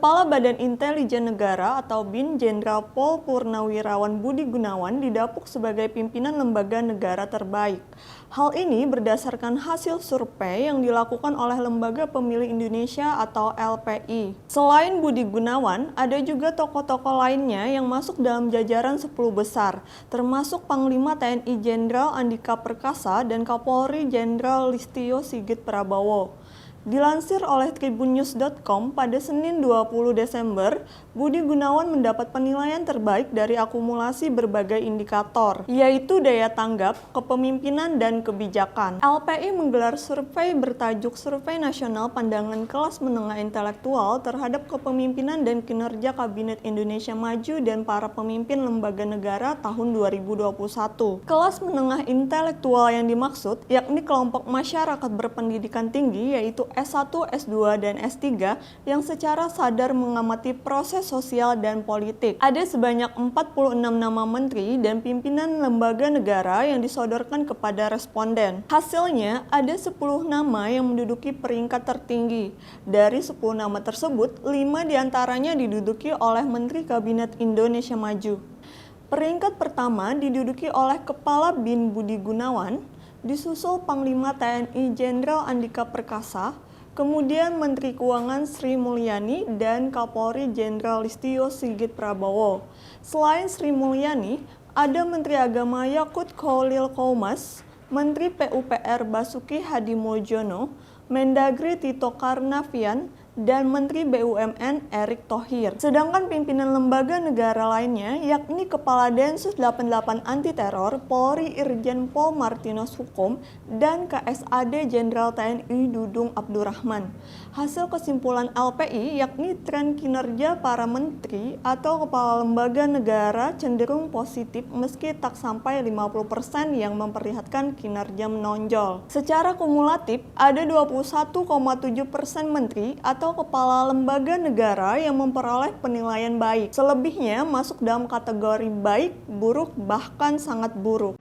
Kepala Badan Intelijen Negara atau BIN Jenderal Pol Purnawirawan Budi Gunawan didapuk sebagai pimpinan lembaga negara terbaik. Hal ini berdasarkan hasil survei yang dilakukan oleh Lembaga Pemilih Indonesia atau LPI. Selain Budi Gunawan, ada juga tokoh-tokoh lainnya yang masuk dalam jajaran 10 besar, termasuk Panglima TNI Jenderal Andika Perkasa dan Kapolri Jenderal Listio Sigit Prabowo. Dilansir oleh tribunnews.com pada Senin 20 Desember, Budi Gunawan mendapat penilaian terbaik dari akumulasi berbagai indikator, yaitu daya tanggap, kepemimpinan, dan kebijakan. LPI menggelar survei bertajuk Survei Nasional Pandangan Kelas Menengah Intelektual terhadap kepemimpinan dan kinerja Kabinet Indonesia Maju dan para pemimpin lembaga negara tahun 2021. Kelas menengah intelektual yang dimaksud yakni kelompok masyarakat berpendidikan tinggi yaitu S1, S2, dan S3 yang secara sadar mengamati proses sosial dan politik. Ada sebanyak 46 nama menteri dan pimpinan lembaga negara yang disodorkan kepada responden. Hasilnya, ada 10 nama yang menduduki peringkat tertinggi. Dari 10 nama tersebut, 5 diantaranya diduduki oleh Menteri Kabinet Indonesia Maju. Peringkat pertama diduduki oleh Kepala BIN Budi Gunawan, disusul Panglima TNI Jenderal Andika Perkasa, kemudian Menteri Keuangan Sri Mulyani dan Kapolri Jenderal Listio Sigit Prabowo. Selain Sri Mulyani, ada Menteri Agama Yakut Kholil Qomas, Menteri PUPR Basuki Hadimuljono, Mendagri Tito Karnavian, dan Menteri BUMN Erick Thohir. Sedangkan pimpinan lembaga negara lainnya yakni Kepala Densus 88 Anti Teror Polri Irjen Pol Martinus Hukum dan KSAD Jenderal TNI Dudung Abdurrahman. Hasil kesimpulan LPI yakni tren kinerja para menteri atau kepala lembaga negara cenderung positif meski tak sampai 50% yang memperlihatkan kinerja menonjol. Secara kumulatif ada 21,7% menteri atau kepala lembaga negara yang memperoleh penilaian baik. Selebihnya masuk dalam kategori baik, buruk, bahkan sangat buruk.